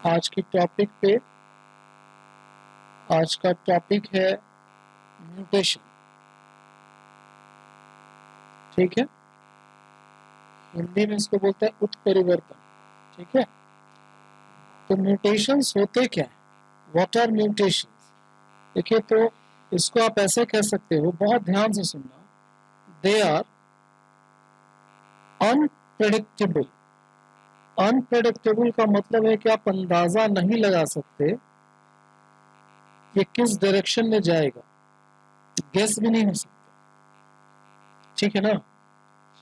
आज की टॉपिक पे आज का टॉपिक है म्यूटेशन। ठीक है, हिंदी में इसको बोलते हैं उत्परिवर्तन। ठीक है, तो म्यूटेशंस होते क्या है? What are mutations? देखिए, तो इसको आप ऐसे कह सकते हो, बहुत ध्यान से सुनना। They are unpredictable. अनप्रेडिक्टेबल का मतलब है कि आप अंदाजा नहीं लगा सकते ये किस डायरेक्शन में जाएगा, गेस भी नहीं हो सकता। ठीक है ना?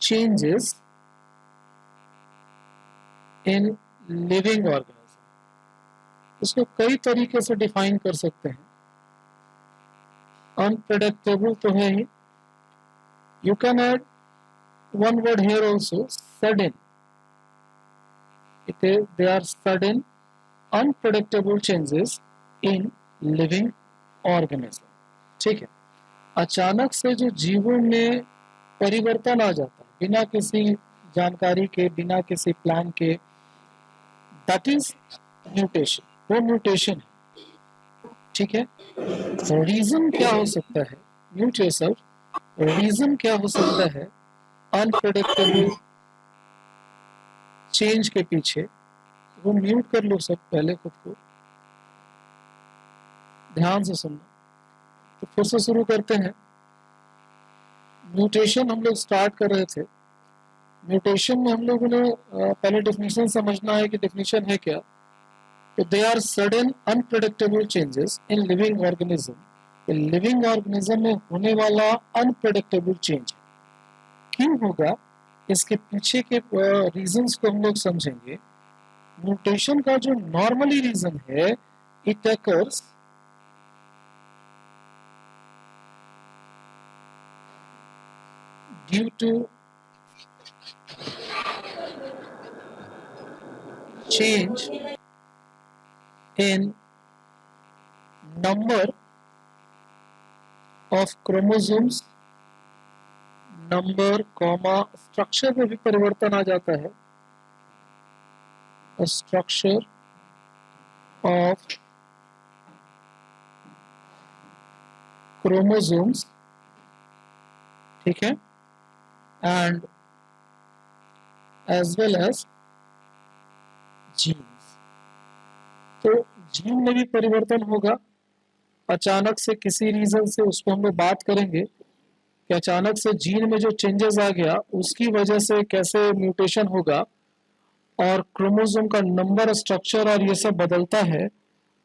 चेंजेस इन लिविंग ऑर्गेनिज्म, इसको कई तरीके से डिफाइन कर सकते हैं। अनप्रेडिक्टेबल तो है ही, you can add one word here also, sudden. They are sudden unpredictable changes in living organism. ठीक है, अचानक से जो जीवन में परिवर्तन आ जाता है बिना किसी जानकारी के, बिना किसी प्लान के, दैट इज म्यूटेशन। वो म्यूटेशन है। ठीक है, रीजन क्या हो सकता है? Mute yourself. रीजन क्या हो सकता है अनप्रेडिक्टेबल चेंज के पीछे? वो म्यूट कर लो सब पहले खुद को, ध्यान से सुनना। तो फिर से शुरू करते हैं। म्यूटेशन हम लोग स्टार्ट कर रहे थे। म्यूटेशन में हम लोगों ने पहले डेफिनेशन समझना है कि डेफिनेशन है क्या। तो they are sudden unpredictable changes in living organism. Living organism में होने वाला अनप्रेडिक्टेबल चेंज क्यों होगा, इसके पीछे के रीजंस को हम लोग समझेंगे। म्यूटेशन का जो नॉर्मली रीजन है, it occurs due to change in number of chromosomes, number comma structure में भी परिवर्तन आ जाता है। Structure of chromosomes. ठीक है, and as well as genes. तो जीन में भी परिवर्तन होगा अचानक से, किसी रीजन से। उसको हम लोग बात करेंगे कि अचानक से जीन में जो चेंजेस आ गया उसकी वजह से कैसे म्यूटेशन होगा, और क्रोमोसोम का नंबर, स्ट्रक्चर और ये सब बदलता है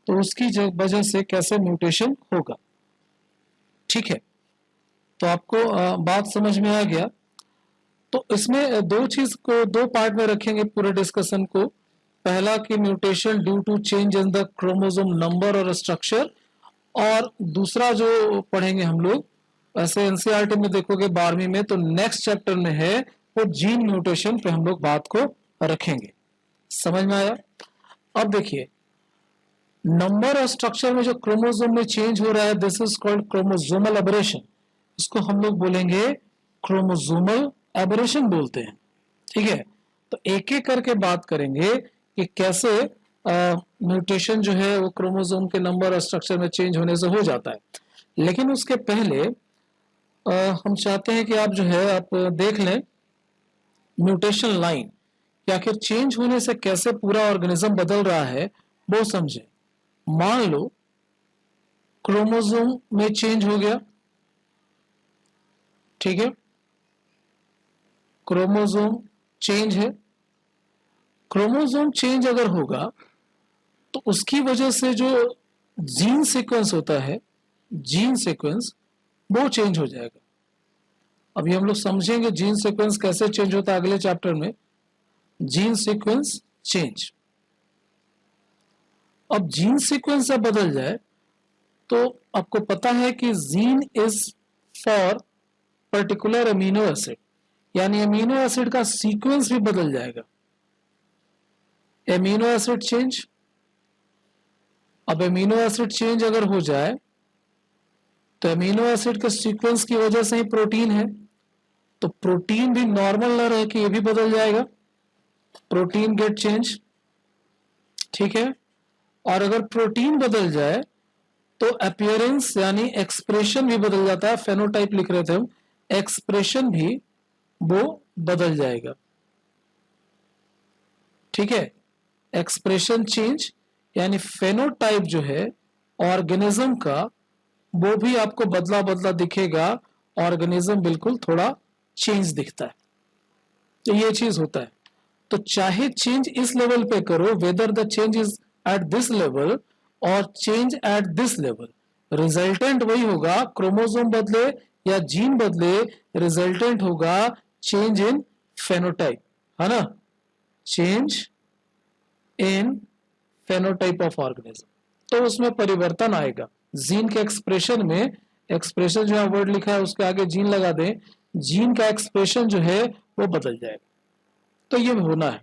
तो उसकी वजह से कैसे म्यूटेशन होगा। ठीक है, तो आपको बात समझ में आ गया। तो इसमें दो चीज को दो पार्ट में रखेंगे पूरे डिस्कशन को। पहला कि mutation due to change in the chromosome number और स्ट्रक्चर, और दूसरा जो पढ़ेंगे हम लोग, ऐसे एनसीईआरटी में देखोगे 12वीं में, तो नेक्स्ट चैप्टर में है वो जीन म्यूटेशन पे हम लोग बात को रखेंगे। समझ में आया? अब देखिए, नंबर और स्ट्रक्चर में जो क्रोमोसोम में चेंज हो रहा है, this is called chromosomal aberration. इसको हम लोग बोलेंगे क्रोमोसोमल एबरेशन बोलते हैं। ठीक है, तो एक एक करके बात करेंगे कि कैसे म्यूटेशन जो है वो क्रोमोसोम के नंबर और स्ट्रक्चर में चेंज होने से हो जाता है। लेकिन उसके पहले हम चाहते हैं कि आप जो है आप देख लें म्यूटेशन लाइन, कि आखिर चेंज होने से कैसे पूरा ऑर्गेनिज्म बदल रहा है वो समझे। मान लो क्रोमोसोम में चेंज हो गया। ठीक है, क्रोमोसोम चेंज है। क्रोमोसोम चेंज अगर होगा तो उसकी वजह से जो जीन सीक्वेंस होता है, जीन सीक्वेंस वो चेंज हो जाएगा। अभी हम लोग समझेंगे जीन सीक्वेंस कैसे चेंज होता है अगले चैप्टर में। जीन सीक्वेंस चेंज, अब जीन सीक्वेंस जब बदल जाए तो आपको पता है कि gene is for particular amino acid, यानी अमीनो एसिड का सीक्वेंस भी बदल जाएगा। एमिनो एसिड चेंज, अब एमिनो एसिड चेंज अगर हो जाए तो एमिनो एसिड के सीक्वेंस की वजह से ही प्रोटीन है, तो प्रोटीन भी नॉर्मल न रह के ये भी बदल जाएगा। Protein get change. ठीक है, और अगर प्रोटीन बदल जाए तो अपीयरेंस यानी एक्सप्रेशन भी बदल जाता है। फेनोटाइप लिख रहे थे हम, एक्सप्रेशन भी वो बदल जाएगा। ठीक है, एक्सप्रेशन चेंज यानी फेनोटाइप जो है ऑर्गेनिज्म का वो भी आपको बदला बदला दिखेगा, ऑर्गेनिज्म बिल्कुल थोड़ा चेंज दिखता है। तो ये चीज होता है। तो चाहे चेंज इस लेवल पे करो, whether the change is at this level और change at this level, resultant वही होगा। क्रोमोसोम बदले या जीन बदले, रिजल्टेंट होगा चेंज इन फेनोटाइप, है ना, change in phenotype of organism. तो उसमें परिवर्तन आएगा जीन के एक्सप्रेशन में। एक्सप्रेशन जो है वर्ड लिखा है उसके आगे जीन लगा दें, जीन का एक्सप्रेशन जो है वो बदल जाएगा। तो ये होना है।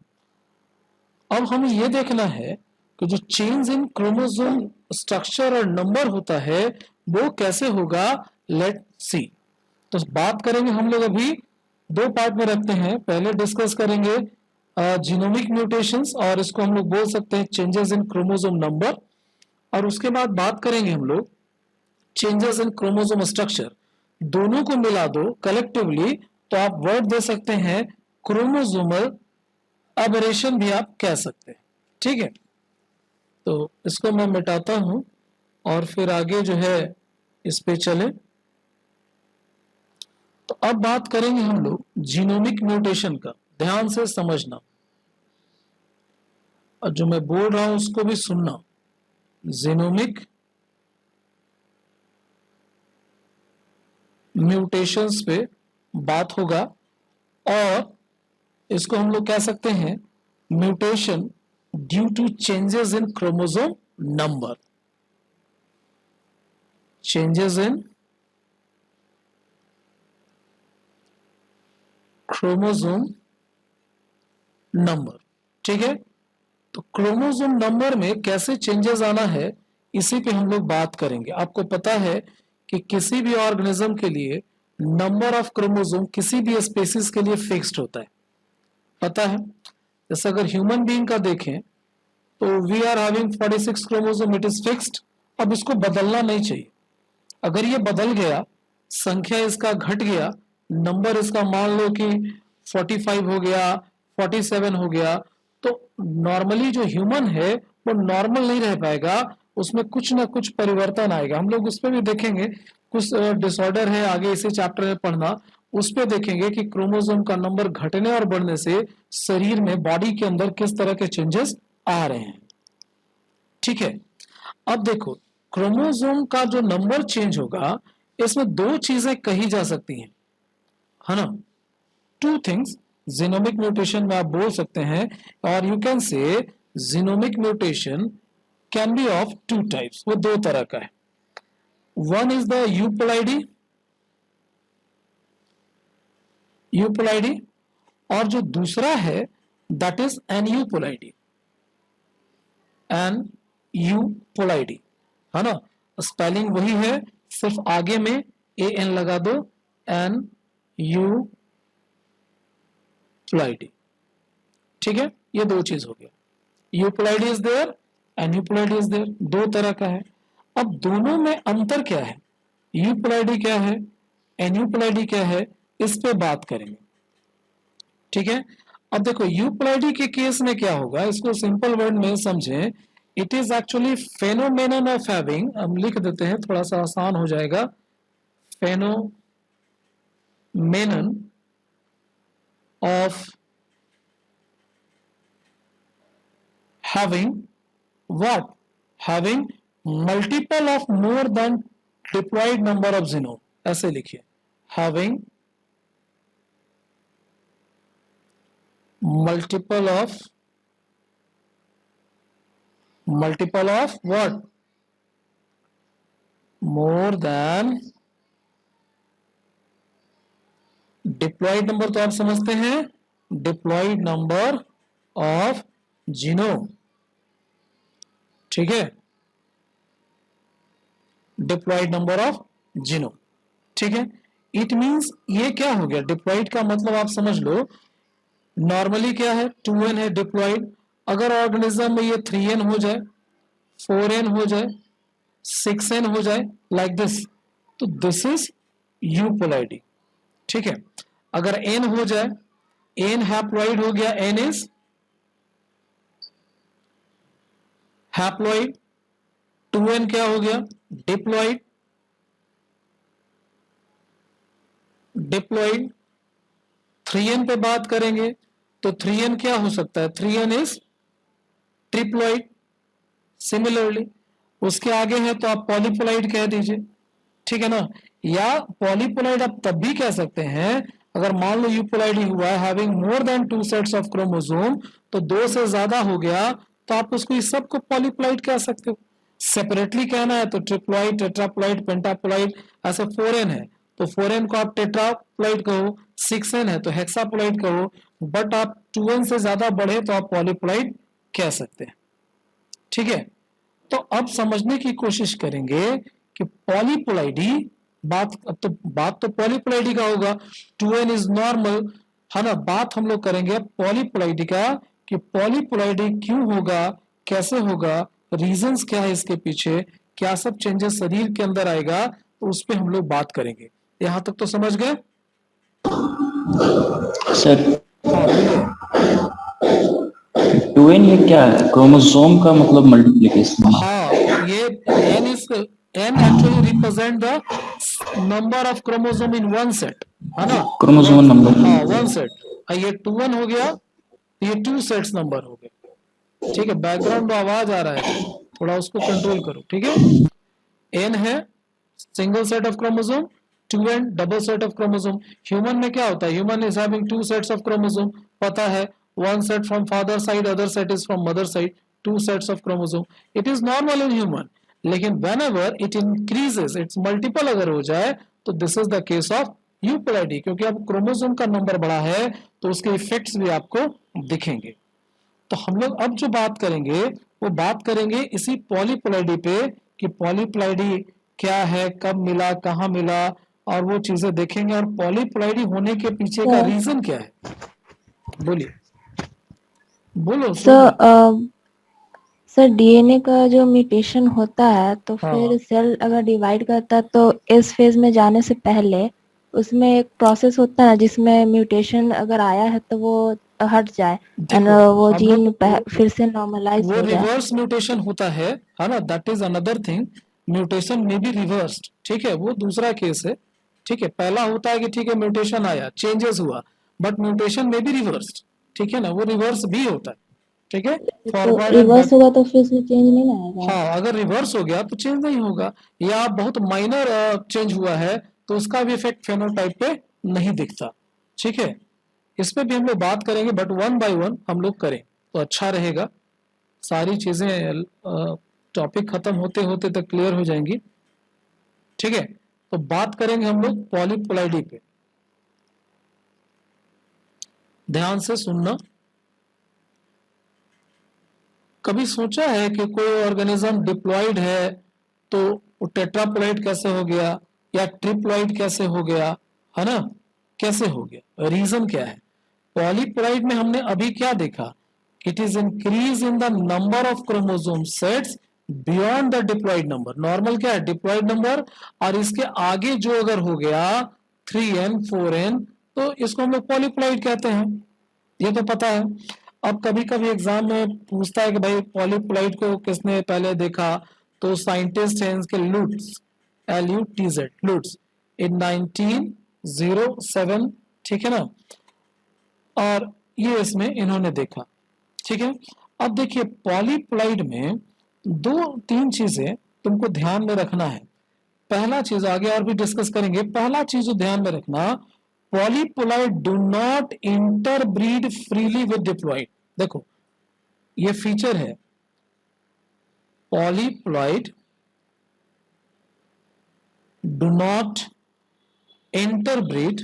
अब हमें ये देखना है कि जो चेंज इन क्रोमोसोम स्ट्रक्चर और नंबर होता है वो कैसे होगा। Let see. तो बात करेंगे हम लोग अभी दो पार्ट में रखते हैं। पहले डिस्कस करेंगे जीनोमिक म्यूटेशंस, और इसको हम लोग बोल सकते हैं चेंजेस इन क्रोमोसोम नंबर, और उसके बाद बात करेंगे हम लोग चेंजेस इन क्रोमोसोम स्ट्रक्चर। दोनों को मिला दो कलेक्टिवली तो आप वर्ड दे सकते हैं क्रोमोसोमल एबरेशन भी आप कह सकते हैं। ठीक है, तो इसको मैं मिटाता हूं और फिर आगे जो है इस पे चले। तो अब बात करेंगे हम लोग जीनोमिक म्यूटेशन का। ध्यान से समझना और जो मैं बोल रहा हूं उसको भी सुनना। जीनोमिक म्यूटेशंस पे बात होगा, और इसको हम लोग कह सकते हैं mutation due to changes in chromosome number. Changes in chromosome number. ठीक है, तो क्रोमोसोम नंबर में कैसे चेंजेस आना है इसी पे हम लोग बात करेंगे। आपको पता है कि किसी भी ऑर्गेनिज्म के लिए नंबर ऑफ क्रोमोसोम किसी भी स्पीसीज के लिए फिक्स्ड होता है, पता है। जैसे अगर ह्यूमन बीइंग का देखें तो we are having 46 chromosome, it is fixed. अब इसको बदलना नहीं चाहिए। अगर ये बदल गया, संख्या इसका घट गया, नंबर इसका मान लो कि 45 हो गया, 47 हो गया, तो नॉर्मली जो ह्यूमन है वो नॉर्मल नहीं रह पाएगा, उसमें कुछ ना कुछ परिवर्तन आएगा। हम लोग उस पर भी देखेंगे, कुछ डिसऑर्डर है आगे इसी चैप्टर में पढ़ना, उस पर देखेंगे कि क्रोमोसोम का नंबर घटने और बढ़ने से शरीर में, बॉडी के अंदर किस तरह के चेंजेस आ रहे हैं। ठीक है, अब देखो क्रोमोसोम का जो नंबर चेंज होगा इसमें दो चीजें कही जा सकती हैं, है ना, टू थिंग्स। जीनोमिक म्यूटेशन में आप बोल सकते हैं, और you can say genomic mutation can be of two types, वो दो तरह का है। वन इज द यूपोलाइडी, और जो दूसरा है दैट इज एनयूपोलाइडी। एनयूपोलाइडी, है ना, स्पेलिंग वही है, सिर्फ आगे में एन लगा दो, एन यू पोलाइडी। ठीक है, ये दो चीज हो गया। यूपोलाइडी इज देयर, एनयूपोलाइडी इज देयर, दो तरह का है। अब दोनों में अंतर क्या है, यूपोलाइडी क्या है, एनयूपोलाइडी क्या है, इस पे बात करेंगे। ठीक है, अब देखो यूपोलाइडी के केस में क्या होगा, इसको सिंपल वर्ड में समझें। It is actually phenomenon of having, हम लिख देते हैं थोड़ा सा आसान हो जाएगा, phenomenon of having what, having multiple of more than diploid number of genome, ऐसे लिखिए, having multiple of what, more than diploid number, तो आप समझते हैं डिप्लॉइड नंबर ऑफ जीनोम। ठीक है, डिप्लॉइड नंबर ऑफ जीनोम। ठीक है, इट मींस ये क्या हो गया, डिप्लॉइड का मतलब आप समझ लो, नॉर्मली क्या है 2n है डिप्लॉइड, अगर ऑर्गेनिज्म में ये 3n हो जाए 4n हो जाए, 6n हो जाए, लाइक दिस, तो दिस इज यूपोलॉइडी। ठीक है, अगर n हो जाए, n हैप्लॉइड हो गया, n इज हैप्लॉइड, 2n क्या हो गया, डिप्लॉइड, डिप्लॉइड। 3n पे बात करेंगे तो 3n क्या हो सकता है, 3n इज ट्रिप्लॉइड। सिमिलरली उसके आगे है तो आप पॉलीप्लॉइड कह दीजिए, ठीक है ना। या पॉलीप्लॉइड आप तब भी कह सकते हैं अगर मान लो यूपोलॉइडी हुआ है having more than 2 sets of chromosome, तो 2 से ज्यादा हो गया तो आप उसको इस सब को पॉलीप्लॉइड कह सकते हो। सेपरेटली कहना है तो ट्रिप्लॉइड, टेट्राप्लॉइड, पेंटाप्लॉइड, ऐसे 4n है तो 4n को आप टेट्राप्लॉइड कहो, 6n है तो हेक्साप्लॉइड कहो, बट आप 2n से ज्यादा बढ़े तो आप पॉलीप्लॉइड कह सकते हैं। ठीक है, तो अब समझने की कोशिश करेंगे कि पॉलीप्लॉइडी बात तो पॉलीप्लॉइडी का होगा, 2n इज नॉर्मल, है ना। बात हम लोग करेंगे पॉलीप्लॉइडी का कि पॉलीप्लॉइडी क्यों होगा, कैसे होगा, रीजंस क्या है इसके पीछे, क्या सब चेंजेस शरीर के अंदर आएगा, तो उस पर हम लोग बात करेंगे। यहां तक तो समझ गए सर? हाँ बोलिए। 2n ये क्या है? क्रोमोसोम का मतलब मल्टीप्लिकेशन? हाँ, ये n actually represent the number of chromosome in one set, है ना। Chromosome number. हाँ, वन सेट। ये 2n हो गया, ये 2 सेट्स नंबर हो गए। ठीक है, बैकग्राउंड में आवाज आ रहा है, थोड़ा उसको कंट्रोल करो। ठीक है, n है single set of chromosome, 2n double set of chromosome. Human में क्या होता है, human is having 2 sets of chromosome, पता है, one set from father side, other set is from mother side, 2 sets of chromosome. It is normal in human, लेकिन whenever it increases, its multiple अगर हो जाए तो this is the case of यूपोलॉइडी, क्योंकि अब chromosome का नंबर बड़ा है तो उसके इफेक्ट्स भी आपको दिखेंगे। तो हम लोग अब जो बात करेंगे वो बात करेंगे इसी पॉलीप्लॉइडी पे कि पॉलीप्लॉइडी क्या है, कब मिला, कहाँ मिला, और वो चीजें देखेंगे, और पॉलीप्लॉइडी होने के पीछे का रीजन क्या है। बोलिए, बोलो सर सर डीएनए का जो म्यूटेशन होता है तो हाँ। फिर सेल अगर डिवाइड करता है तो इस फेज में जाने से पहले उसमें एक प्रोसेस होता है जिसमें म्यूटेशन अगर आया है तो वो हट जाए एंड वो जीन फिर से नॉर्मलाइज वो हो जाए। रिवर्स म्यूटेशन होता है ना, that is another thing. Mutation में भी रिवर्स्ड, ठीक है, वो दूसरा केस है। ठीक है, पहला होता है कि ठीक है म्यूटेशन आया, चेंजेस हुआ, बट म्यूटेशन में भी रिवर्स्ड, ठीक है ना, वो रिवर्स भी होता है। ठीक है, तो रिवर्स होगा तो फिर उसमें चेंज नहीं आएगा? हाँ, अगर रिवर्स हो गया तो चेंज नहीं होगा, या बहुत माइनर चेंज हुआ है तो उसका भी इफेक्ट फेनोटाइप पे नहीं दिखता। ठीक है, इस पे भी हम लोग बात करेंगे, बट वन बाय वन हम लोग करें तो अच्छा रहेगा, सारी चीजें टॉपिक खत्म होते होते तक क्लियर हो जाएंगी। ठीक है, तो बात करेंगे हम लोग पॉलीप्लॉइडी पे, ध्यान से सुनना। कभी सोचा है कि कोई ऑर्गेनिज्म डिप्लॉइड है तो वो टेट्राप्लॉइड कैसे हो गया या ट्रिप्लॉइड कैसे हो गया, है ना, कैसे हो गया, रीजन क्या है। पॉलीप्लॉइड में हमने अभी क्या देखा, it is increase in the number of chromosome sets beyond the diploid number. Normal क्या है, डिप्लॉइड नंबर, और इसके आगे जो अगर हो गया 3n 4n तो इसको हम लोग पॉलीप्लॉइड कहते हैं, ये तो पता है। अब कभी कभी एग्जाम में पूछता है कि भाई पॉलीप्लॉइड को किसने पहले देखा, तो साइंटिस्ट हैं इसके लुट्स, LUTZ, लुट्स, इन 1907, ठीक है ना, और ये इसमें इन्होंने देखा। ठीक है, अब देखिए पॉलीप्लॉइड में 2-3 चीजें तुमको ध्यान में रखना है। पहला चीज, आगे और भी डिस्कस करेंगे, पहला चीज जो ध्यान में रखना, polyploid do not interbreed freely with diploid. देखो ये फीचर है, polyploid do not interbreed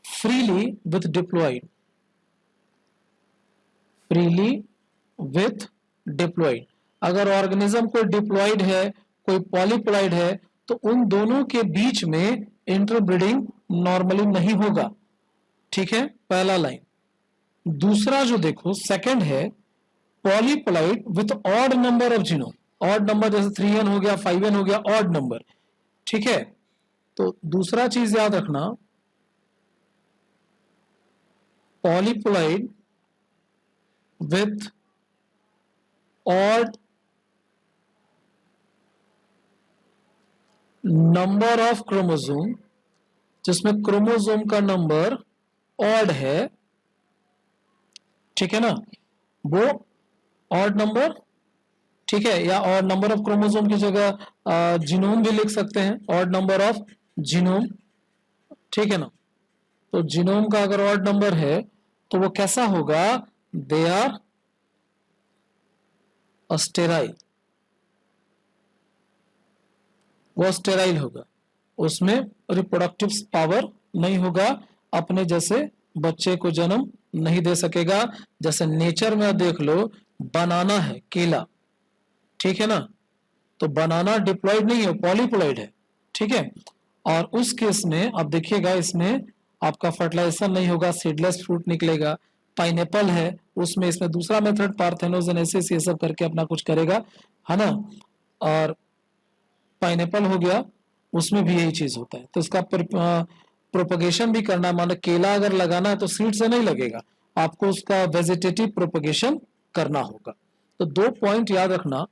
freely with diploid, freely with diploid। अगर ऑर्गेनिज्म कोई डिप्लॉइड है कोई पॉलीप्लॉइड है तो उन दोनों के बीच में इंटरब्रीडिंग नॉर्मली नहीं होगा। ठीक है, पहला लाइन। दूसरा जो देखो सेकंड है polyploid with odd number of genome, odd number जैसे 3n हो गया 5n हो गया, ऑड नंबर, ठीक है। तो दूसरा चीज याद रखना, polyploid with odd number of chromosome, जिसमें क्रोमोसोम का नंबर ऑड है, ठीक है ना, वो ऑड नंबर, ठीक है, या ऑड नंबर ऑफ क्रोमोसोम की जगह जीनोम भी लिख सकते हैं, ऑड नंबर ऑफ जीनोम, ठीक है ना। तो जीनोम का अगर ऑड नंबर है तो वो कैसा होगा, दे आर स्टेराइल, वो स्टेराइल होगा, उसमें रिप्रोडक्टिव पावर नहीं होगा, अपने जैसे बच्चे को जन्म नहीं दे सकेगा। जैसे नेचर में देख लो, बनाना है, केला, ठीक है ना, तो बनाना डिप्लॉइड नहीं है, पॉलीप्लॉइड है, ठीक है। और उस केस में अब देखिएगा, इसमें आपका फर्टिलाइजेशन नहीं होगा, सीडलेस फ्रूट निकलेगा। पाइनएप्पल है, उसमें इसमें दूसरा मेथड पार्थेनोजेनेसिस ये सब करके अपना कुछ करेगा, है ना। और पाइनएप्पल हो गया, उसमें भी यही चीज होता है। तो इसका प्रोपगेशन भी करना है, मानो केला अगर लगाना है तो सीड से नहीं लगेगा, आपको उसका वेजिटेटिव प्रोपगेशन करना होगा। तो 2 पॉइंट याद रखना,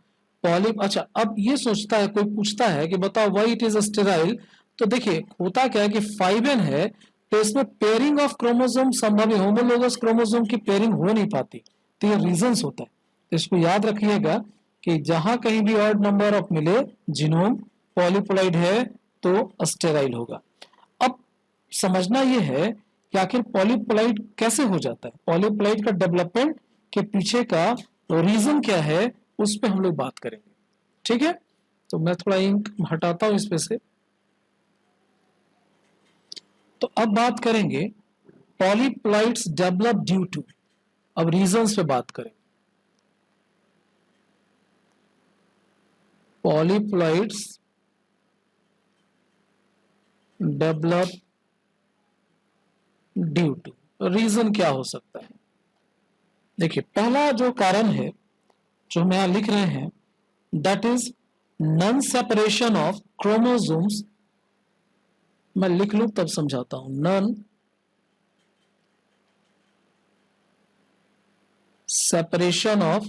अच्छा अब ये सोचता है, कोई पूछता है कि बताओ व्हाई इट इज स्टेराइल, तो देखिए होता क्या है कि 5n है, तो इसमें पेयरिंग ऑफ क्रोमोसोम संभव है, होमोलोगस क्रोमोसोम की पेयरिंग हो नहीं पाती, तो ये रीजंस होता है। तो इसको याद रखिएगा कि जहां कहीं भी ऑड नंबर ऑफ मिले जीनोम पॉलीप्लॉइड है तो स्टेराइल होगा। अब समझना यह है कि आखिर पॉलीप्लॉइड कैसे हो जाता है, पॉलीप्लॉइड का डेवलपमेंट के पीछे का रीजन क्या है, उस पर हम लोग बात करेंगे, ठीक है। तो मैं थोड़ा इंक हटाता हूं इस पे से। तो अब बात करेंगे पॉलीप्लॉइड्स डेवलप ड्यू टू, अब रीजंस पे बात करें। पॉलीप्लॉइड्स डेवलप ड्यू टू, रीजन क्या हो सकता है। देखिए पहला जो कारण है जो हम यहां लिख रहे हैं, that is non separation of chromosomes, मैं लिख लूं तब समझाता हूं, non separation of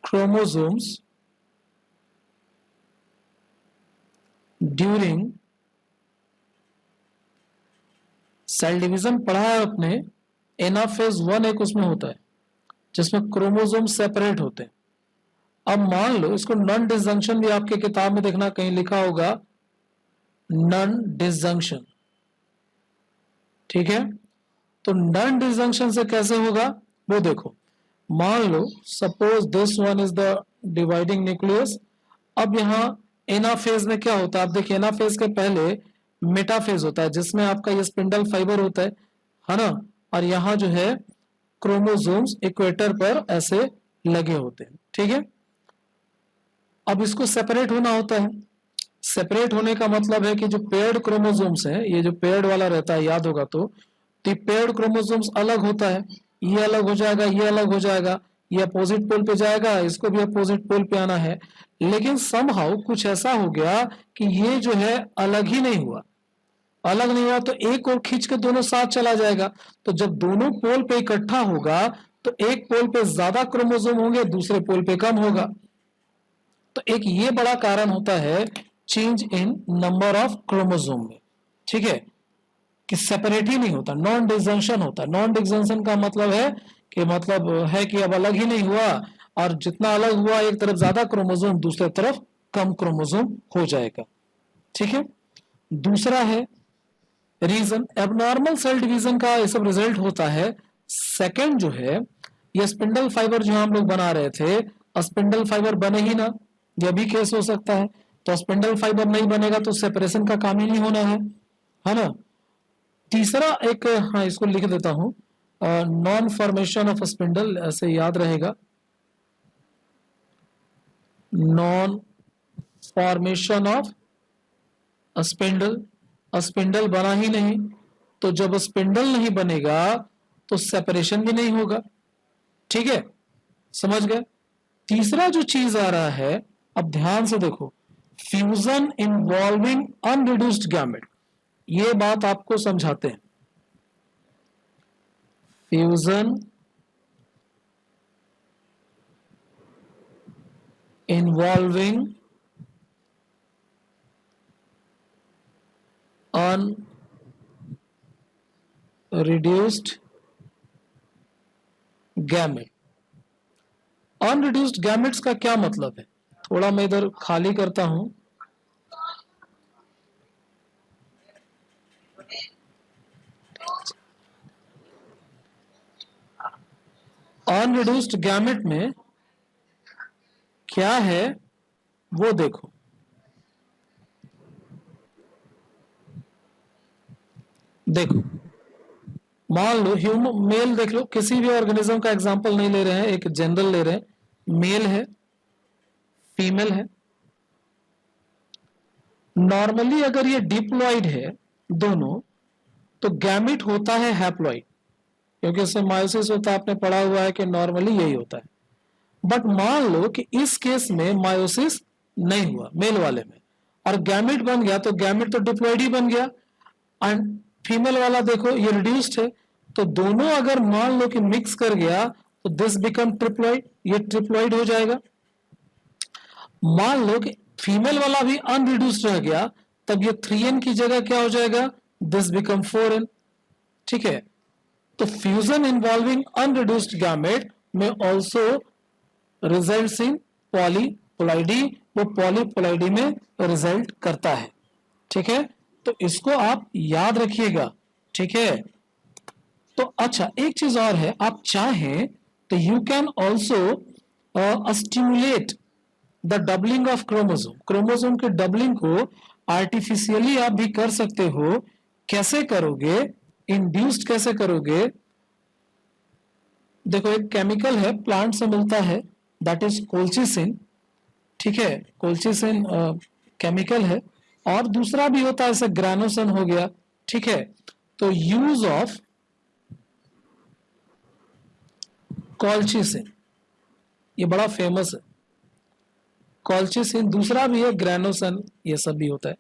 chromosomes during cell division. पढ़ा है आपने, एनाफेज 1 एक उसमें होता है जिसमें क्रोमोसोम सेपरेट होते हैं। अब मान लो इसको नॉन डिसजंक्शन भी आपके किताब में देखना कहीं लिखा होगा, नॉन डिसजंक्शन, ठीक है। तो नॉन डिसजंक्शन से कैसे होगा वो देखो, मान लो suppose this one is the dividing nucleus. अब यहाँ एनाफेज में क्या होता है, आप देखिए एनाफेज के पहले मेटाफेज होता है जिसमें आपका ये स्पिंडल फाइबर होता है ना, और यहाँ जो है क्रोमोसोम्स इक्वेटर पर ऐसे लगे होते हैं, ठीक है। अब इसको सेपरेट होना होता है, सेपरेट होने का मतलब है कि जो पेयर्ड क्रोमोसोम्स हैं, ये जो पेयर्ड वाला रहता है याद होगा, तो पेयर्ड क्रोमोसोम्स अलग होता है, ये अलग हो जाएगा, ये अलग हो जाएगा, ये अपोजिट पोल पे जाएगा, इसको भी अपोजिट पोल पे आना है। लेकिन समहाउ कुछ ऐसा हो गया कि ये जो है अलग ही नहीं हुआ, अलग नहीं हुआ तो एक और खींच के दोनों साथ चला जाएगा। तो जब दोनों पोल पे इकट्ठा होगा तो एक पोल पे ज्यादा क्रोमोसोम होंगे, दूसरे पोल पे कम होगा। तो एक ये बड़ा कारण होता है change in number of chromosome में, ठीक है, कि सेपरेट ही नहीं होता, नॉन डिसजंक्शन होता। नॉन डिसजंक्शन का मतलब है कि अब अलग ही नहीं हुआ, और जितना अलग हुआ एक तरफ ज्यादा क्रोमोसोम, दूसरी तरफ कम क्रोमोसोम हो जाएगा, ठीक है। दूसरा है रीजन, एबनॉर्मल सेल डिवीजन का ये सब रिजल्ट होता है। सेकंड जो है, ये स्पिंडल फाइबर जो हम लोग बना रहे थे, स्पिंडल फाइबर बने ही ना, यह भी केस हो सकता है। तो स्पिंडल फाइबर नहीं बनेगा तो सेपरेशन का काम ही नहीं होना है ना। तीसरा एक, हाँ इसको लिख देता हूं, नॉन फॉर्मेशन ऑफ स्पिंडल, ऐसे याद रहेगा, non formation of spindle, spindle बना ही नहीं तो जब स्पिंडल नहीं बनेगा तो सेपरेशन भी नहीं होगा। ठीक है, समझ गए। तीसरा जो चीज आ रहा है, अब ध्यान से देखो, फ्यूजन इन्वॉल्विंग अनरिड्यूस्ड गैमेट, ये बात आपको समझाते हैं। Fusion involving unreduced gamete. Unreduced gametes का क्या मतलब है, थोड़ा मैं इधर खाली करता हूं। अनरिड्यूस्ड गैमेट में क्या है वो देखो। देखो, मान लो ह्यूमन मेल, देख लो, किसी भी ऑर्गेनिज्म का एग्जांपल नहीं ले रहे हैं, एक जनरल ले रहे हैं। मेल है, फीमेल है। नॉर्मली अगर ये डिप्लॉइड है दोनों, तो गैमेट होता है हैप्लॉइड, क्योंकि इससे मायोसिस होता है, आपने पढ़ा हुआ है कि नॉर्मली यही होता है। बट मान लो कि इस केस में मायोसिस नहीं हुआ मेल वाले में, और गैमेट बन गया, तो गैमेट तो डिप्लॉइड ही बन गया। एंड फीमेल वाला देखो ये रिड्यूस्ड है, तो दोनों अगर मान लो कि मिक्स कर गया तो दिस बिकम ट्रिप्लॉइड, ये ट्रिप्लॉइड हो जाएगा। मान लो कि फीमेल वाला भी अनरिड्यूस्ड रह गया, तब ये 3n की जगह क्या हो जाएगा, दिस बिकम 4n। ठीक है, तो फ्यूजन इन्वॉल्विंग अनरिड्यूस्ड गैमेट में ऑल्सो रिजल्ट्स इन पॉलीपोलाइडी, वो पॉलीपोलाइडी में रिजल्ट करता है। ठीक है, तो इसको आप याद रखिएगा। ठीक है, तो अच्छा एक चीज और है, आप चाहें तो you can also stimulate the doubling of chromosome. Chromosome के डबलिंग को आर्टिफिशियली आप भी कर सकते हो। कैसे करोगे, इंड्यूस्ड कैसे करोगे? देखो, एक केमिकल है, प्लांट से मिलता है, दैट इज कोल्चिसिन। ठीक है, कोल्चिसिन केमिकल है, और दूसरा भी होता है, जैसे ग्रेनोसन हो गया। ठीक है, तो यूज ऑफ कॉल्चिसिन, ये बड़ा फेमस है। कॉल्चिसिन दूसरा भी है, ग्रेनोसन, ये सब भी होता है।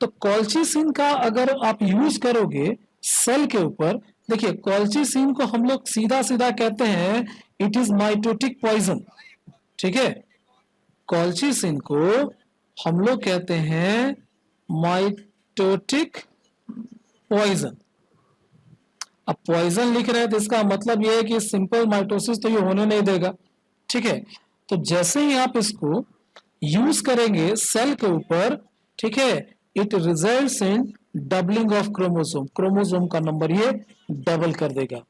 तो कॉल्चिसिन का अगर आप यूज करोगे सेल के ऊपर, देखिए कॉल्चिसिन को हम लोग सीधा सीधा कहते हैं इट इज माइटोटिक पॉइजन। ठीक है, कॉल्चिसिन को हम लोग कहते हैं माइटोटिक पॉइजन। अब पॉइजन लिख रहे हैं तो इसका मतलब यह है कि सिंपल माइटोसिस तो ये होने नहीं देगा। ठीक है, तो जैसे ही आप इसको यूज करेंगे सेल के ऊपर, ठीक है, it results in doubling of chromosome. Chromosome का नंबर ये डबल कर देगा।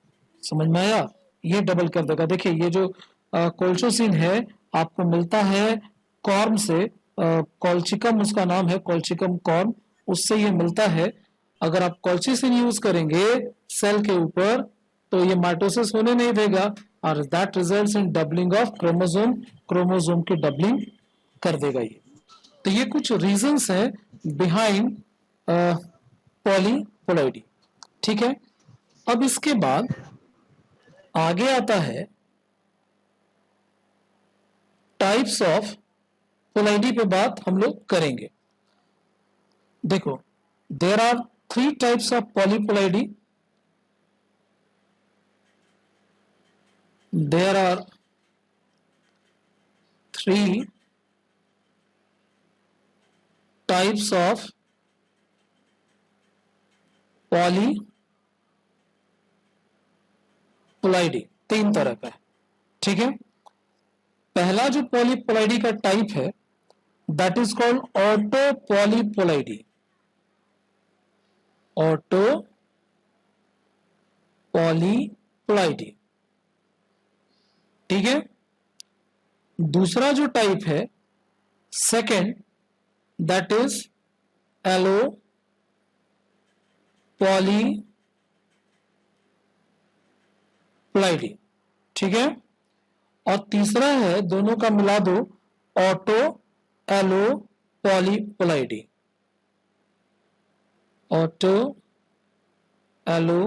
समझ में आया? ये डबल कर देगा। देखिए ये जो कोल्चोसिन है आपको मिलता है कॉर्म से, कॉल्चिकम उसका नाम है, कॉल्चिकम कॉर्म, उससे ये मिलता है। अगर आप कॉल्चिसिन यूज करेंगे सेल के ऊपर तो ये माइटोसिस होने नहीं देगा, और that results in doubling of chromosome. Chromosome की डबलिंग कर देगा ये। तो ये कुछ रीजंस हैं बिहाइंड पॉलीपोलाइडी। ठीक है, अब इसके बाद आगे आता है टाइप्स ऑफ पोलाइडी पे बात हम लोग करेंगे। देखो, there are 3 types of polyploidy. There are 3 types of polyploidy, 3 तरह का है। ठीक है, पहला जो पॉलीपोलाइडी का टाइप है that is called auto polyploidy. Auto polyploidy. ठीक है, दूसरा जो टाइप है second that is allo polyploidy. ठीक है, और तीसरा है, दोनों का मिला दो, auto allo polyploidy. Auto allo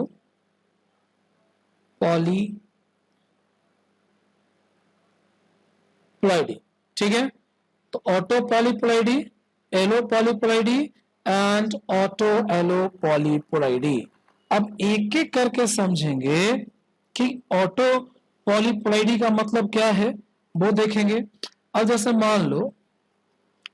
polyploidy, ठीक है। तो auto polyploidy, allo polyploidy and auto allo polyploidy. अब एक एक करके समझेंगे कि ऑटो पॉलीप्लॉइडी का मतलब क्या है वो देखेंगे। अब जैसे मान लो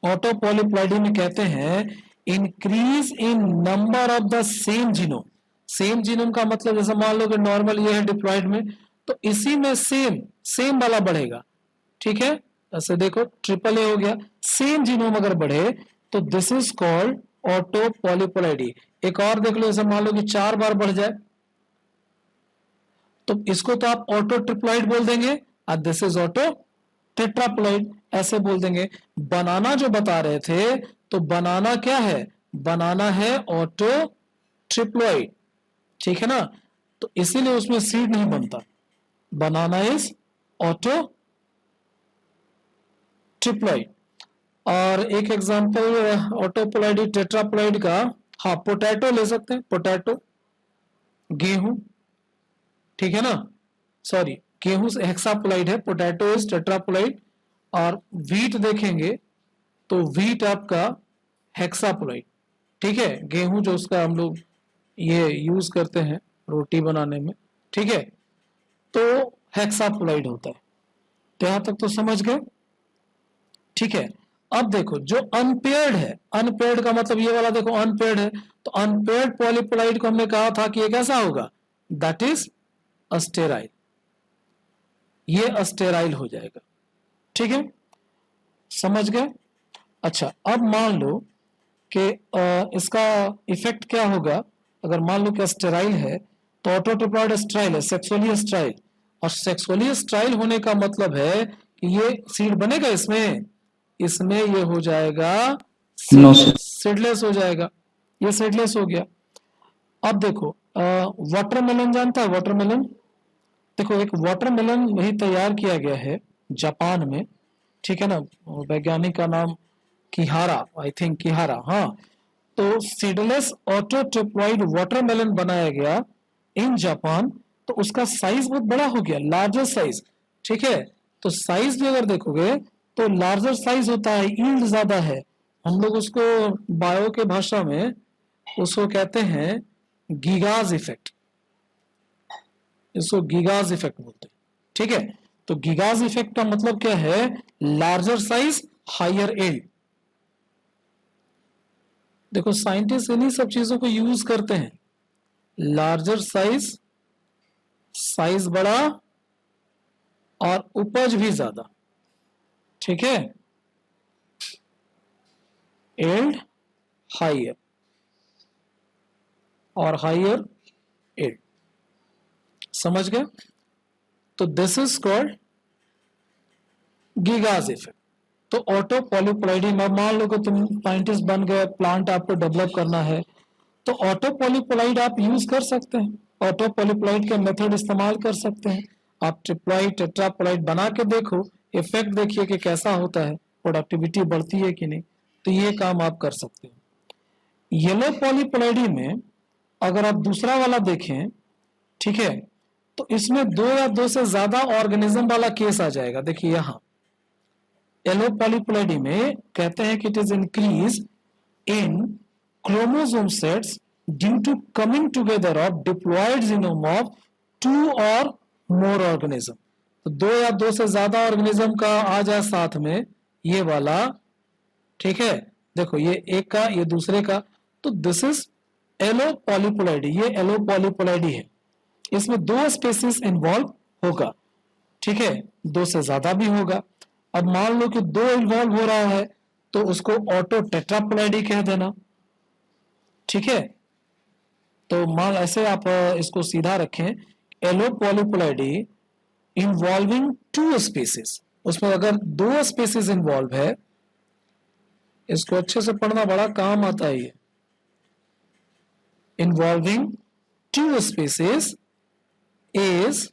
ऑटो पॉलीप्लॉइडी में कहते हैं increase in number of the same genome. Same genome का मतलब जैसे मान लो कि नॉर्मल ये है डिप्लॉइड में, तो इसी में सेम वाला बढ़ेगा, ठीक है। ऐसे देखो ट्रिपल ए हो गया, सेम जीनोम अगर बढ़े तो this is called auto polyploidy. एक और देख लो, जैसे मान लो कि 4 बार बढ़ जाए तो इसको तो आप ऑटो ट्रिप्लॉइड बोल देंगे और दिस इज ऑटो टेट्राप्लॉइड ऐसे बोल देंगे। बनाना जो बता रहे थे, तो बनाना क्या है, बनाना है ऑटो ट्रिप्लॉइड, ठीक है ना। तो इसीलिए उसमें सीड नहीं बनता, बनाना इज ऑटो ट्रिप्लॉइड। और एक एग्जांपल ऑटोप्लॉइडी टेट्राप्लॉइड का, हाँ पोटैटो ले सकते हैं, पोटैटो गेहूं, ठीक है ना, सॉरी गेहूं हेक्साप्लॉइड है, पोटैटो इज टेट्राप्लॉइड। और व्हीट देखेंगे तो व्हीट आपका हेक्साप्लॉइड, ठीक है। गेहूं जो उसका हम लोग ये यूज करते हैं रोटी बनाने में, ठीक है, तो हेक्साप्लॉइड होता है। तो यहां तक तो समझ गए, ठीक है। अब देखो जो अनपेयर्ड है, अनपेयर्ड का मतलब ये वाला देखो अनपेयर्ड है, तो अनपेयर्ड पॉलीप्लॉइड को हमने कहा था कि ये कैसा होगा, दैट इज अस्टेराइल, ये अस्टेराइल हो जाएगा, ठीक है, समझ गए। अच्छा अब मान लो कि इसका इफेक्ट क्या होगा, अगर मान लो कि अस्टेराइल है तो ऑटोट्रिप्लॉइड अस्टेराइल है, सेक्सुअली अस्टेराइल। और सेक्सुअली अस्टेराइल होने का मतलब है कि ये सीड बनेगा इसमें, इसमें ये हो जाएगा No, sir. सीडलेस हो जाएगा, ये सीडलेस हो गया। अब देखो वाटरमेलन जानता है, वाटरमेलन, देखो एक वाटरमेलन वही तैयार किया गया है जापान में, ठीक है ना, वैज्ञानिक का नाम किहारा, आई थिंक किहारा, हाँ। तो सीडलेस ऑटोट्रिप्लॉइड वाटरमेलन बनाया गया इन जापान, तो उसका साइज बहुत बड़ा हो गया, लार्जर साइज, ठीक है। तो साइज भी अगर देखोगे तो लार्जर साइज होता है, यील्ड ज्यादा है। हम लोग उसको बायो के भाषा में उसको कहते हैं गीगाज इफेक्ट, इसको गीगाज इफेक्ट बोलते हैं, ठीक है। तो गीगाज इफेक्ट का मतलब क्या है, लार्जर साइज हायर यील्ड। देखो साइंटिस्ट इन्हीं सब चीजों को यूज करते हैं, लार्जर साइज, साइज बड़ा और उपज भी ज्यादा, ठीक है, यील्ड हायर और हायर यील्ड, समझ गए। तो दिस इज कॉल्ड गीगाज इफेक्ट। तो ऑटो पॉलीप्लॉइडी में मान लो कि तुम साइंटिस्ट बन गए, प्लांट आपको डेवलप करना है, तो ऑटो पॉलीप्लॉइड आप यूज कर सकते हैं, ऑटो पॉलीप्लॉइड के मेथड इस्तेमाल कर सकते हैं। आप ट्रिप्लॉइड टेट्राप्लॉइड बना के देखो, इफेक्ट देखिए कि कैसा होता है, प्रोडक्टिविटी बढ़ती है कि नहीं, तो ये काम आप कर सकते हैं। येलो पॉलीप्लॉइडी में अगर आप दूसरा वाला देखें, ठीक है, तो इसमें 2 या 2 से ज्यादा ऑर्गेनिज्म वाला केस आ जाएगा। देखिए यहाँ येलो पॉलीप्लॉइडी में कहते हैं कि it is increase in chromosome sets due to coming together of diploid genome of 2 और मोर ऑर्गेनिज्म। तो 2 या 2 से ज्यादा ऑर्गेनिज्म का आ जाए साथ में ये वाला, ठीक है, देखो ये एक का ये दूसरे का, तो दिस इज एलो पॉलीप्लॉइडी, ये एलो पॉलीप्लॉइडी है, इसमें 2 स्पेसीज इन्वॉल्व होगा, ठीक है, 2 से ज्यादा भी होगा। अब मान लो कि 2 इन्वॉल्व हो रहा है तो उसको ऑटो टेट्राप्लॉइडी कह देना, ठीक है। तो मान ऐसे आप इसको सीधा रखें, एलो पॉलीप्लॉइडी इन्वॉल्विंग 2 स्पीसीज, उसमें अगर 2 स्पीसीज इन्वॉल्व है, इसको अच्छे से पढ़ना बड़ा काम आता है ये, इन्वॉल्विंग 2 स्पीसीज इज,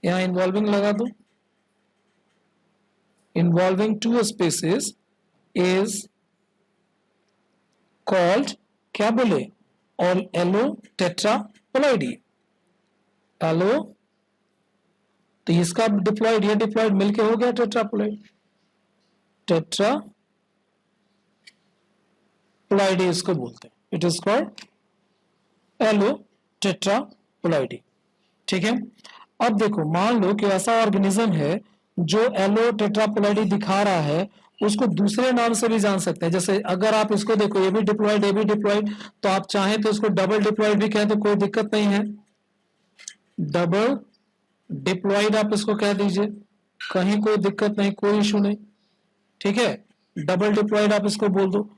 यहां इन्वॉल्विंग लगा दो, involving 2 species is called क्या बोले, और एलो टेट्रा पोलाइडी, एलो, तो इसका डिप्लॉइड, ये डिप्लॉइड मिलके हो गया टेट्रापोलाइड, टेट्रापोलाइडी इसको बोलते हैं, इट इज कॉल्ड एलो टेट्रापोलाइडी। ठीक है, अब देखो मान लो कि ऐसा ऑर्गेनिज्म है जो एलो टेट्रापोलाइडी दिखा रहा है, उसको दूसरे नाम से भी जान सकते हैं। जैसे अगर आप इसको देखो, ये भी डिप्लॉइड, ये भी डिप्लॉइड, तो आप चाहें तो इसको डबल डिप्लॉइड भी कहें तो कोई दिक्कत नहीं है, डबल डिप्लॉइड आप इसको कह दीजिए, कहीं कोई दिक्कत नहीं, कोई इशू नहीं। ठीक है, डबल डिप्लॉइड आप इसको बोल दो।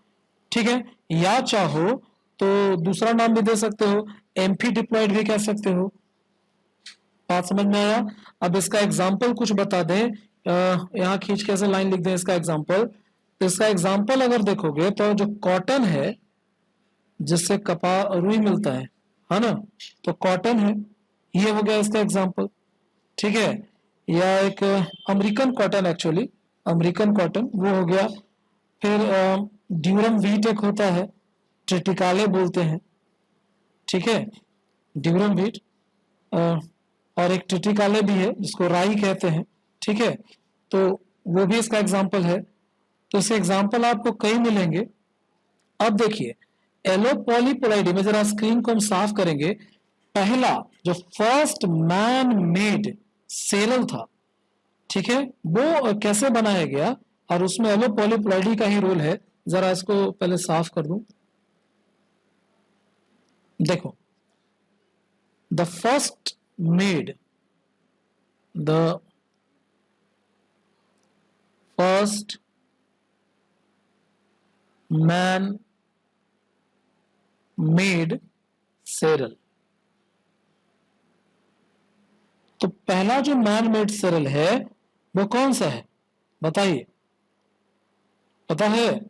ठीक है, या चाहो तो दूसरा नाम भी दे सकते हो, एम्फी डिप्लॉइड भी कह सकते हो। बात समझ में आया? अब इसका एग्जाम्पल कुछ बता दें, यहाँ खींच के ऐसे लाइन लिख दें इसका एग्जाम्पल। तो इसका एग्जाम्पल अगर देखोगे तो जो कॉटन है, जिससे रुई मिलता है ना, तो कॉटन है, ये हो गया इसका एग्जाम्पल। ठीक है, या एक American cotton, actually American cotton वो हो गया। फिर ड्यूरम व्हीट एक होता है, ट्रिटिकाले बोलते हैं। ठीक है, ड्यूरम व्हीट, और एक ट्रिटिकाले भी है जिसको राई कहते हैं। ठीक है, तो वो भी इसका एग्जाम्पल है। तो इसे एग्जाम्पल आपको कई मिलेंगे। अब देखिए एलो पॉलीपोलाइडी में, जरा स्क्रीन को हम साफ करेंगे। पहला जो फर्स्ट मैन मेड सेरल था, ठीक है, वो कैसे बनाया गया, और उसमें एलो पॉलीपोलाइडी का ही रोल है। जरा इसको पहले साफ कर दूं। देखो, the first made, the first man made cereal, तो पहला जो मैन मेड सेरल है वो कौन सा है बताइए? पता है?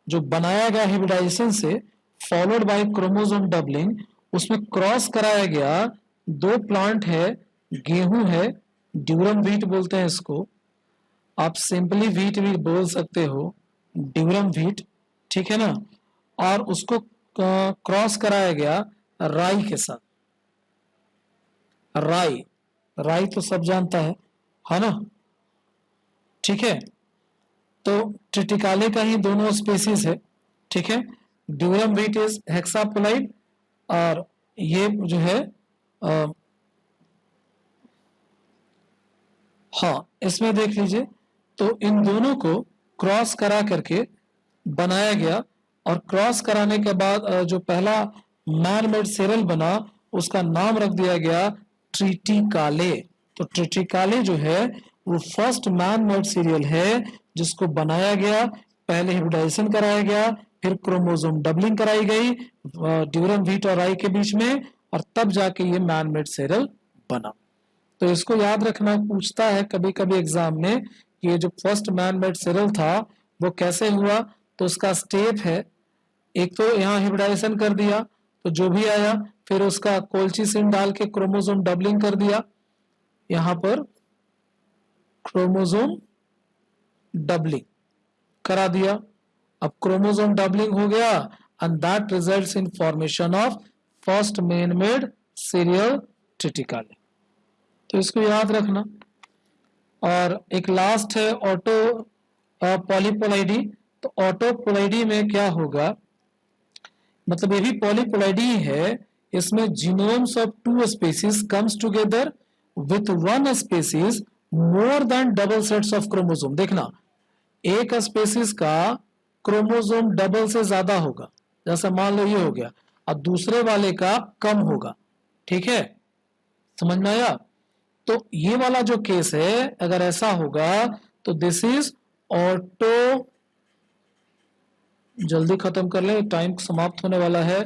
जो बनाया गया हिब्रिडाइजेशन से, फॉलोड बाय क्रोमोसोम डबलिंग, उसमें क्रॉस कराया गया दो प्लांट है, गेहूं है, ड्यूरम व्हीट बोलते हैं इसको, आप सिंपली व्हीट भी बोल सकते हो, ड्यूरम व्हीट, ठीक है ना, और उसको क्रॉस कराया गया राई के साथ। राई, राई तो सब जानता है ना, ठीक है, तो ट्रिटिकाले का ही दोनों स्पीसीज है। ठीक है, ड्यूरम व्हीट इज हेक्सापोलाइड, और ये जो है हाँ, इसमें देख लीजिए, तो इन दोनों को क्रॉस करा करके बनाया गया, और क्रॉस कराने के बाद जो पहला मैन मेड सेरल बना, उसका नाम रख दिया गया ट्रिटिकाले। तो ट्रिटिकाले जो है वो फर्स्ट मैन मेड सीरियल है जिसको बनाया गया, पहले हिब्रिडाइजेशन कराया गया, फिर क्रोमोसोम डबलिंग कराई गई ड्यूरम व्हीट और राई के बीच में, और तब जाके ये मैन मेड सेरल बना। तो इसको याद रखना, पूछता है कभी कभी एग्जाम में कि ये जो फर्स्ट मैन मेड सेरल था वो कैसे हुआ। तो उसका स्टेप है, एक तो यहाँ हिब्रिडाइजेशन कर दिया, तो जो भी आया, फिर उसका कोल्चिसिन डाल के क्रोमोसोम डबलिंग कर दिया, यहाँ पर क्रोमोसोम डबलिंग करा दिया। अब क्रोमोसोम डबलिंग हो गया, and that results in formation of first man made cereal triticale. तो इसको याद रखना। और एक लास्ट है ऑटो पॉलीपोलाइडी। तो ऑटो पोलाइडी में क्या होगा, मतलब ये भी पॉलीपोलाइडी है, इसमें genomes of two species comes together with one species more than double sets of chromosome. देखना, एक स्पीसीज का क्रोमोसोम डबल से ज्यादा होगा, जैसे मान लो ये हो गया, और दूसरे वाले का कम होगा। ठीक है, समझ में आया? तो ये वाला जो केस है, अगर ऐसा होगा तो दिस इज ऑटो, जल्दी खत्म कर ले, टाइम समाप्त होने वाला है,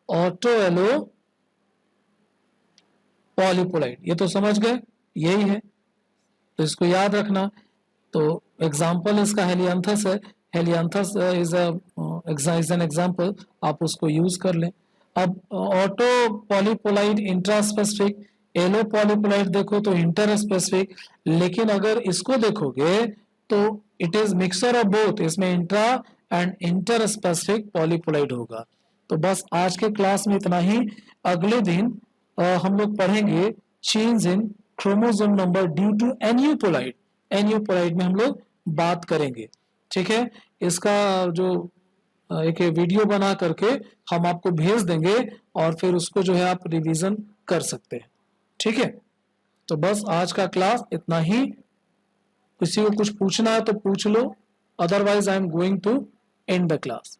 ऑटो एलो पॉलीपोलाइड। ये तो समझ गए, यही है, तो इसको याद रखना। तो एग्जाम्पल इसका हेलियांथस है, हेलियांथस इज एन एग्जाम्पल, आप उसको यूज कर लें। अब ऑटो पॉलीपोलाइड इंट्रास्पेसिफिक, एलो पॉलीपोलाइड देखो तो इंटर स्पेसिफिक, लेकिन अगर इसको देखोगे तो it is mixture of both, इसमें इंट्रा एंड इंटर स्पेसिफिक पॉलीपोलाइड होगा। तो बस आज के क्लास में इतना ही। अगले दिन हम लोग पढ़ेंगे change in chromosome number due to aneuploid. Aneuploid में हम लोग बात करेंगे, ठीक है। इसका जो एक वीडियो बना करके हम आपको भेज देंगे और फिर उसको जो है आप रिवीजन कर सकते हैं, ठीक है। तो बस आज का क्लास इतना ही। किसी को कुछ पूछना है तो पूछ लो, otherwise I am going to end the class.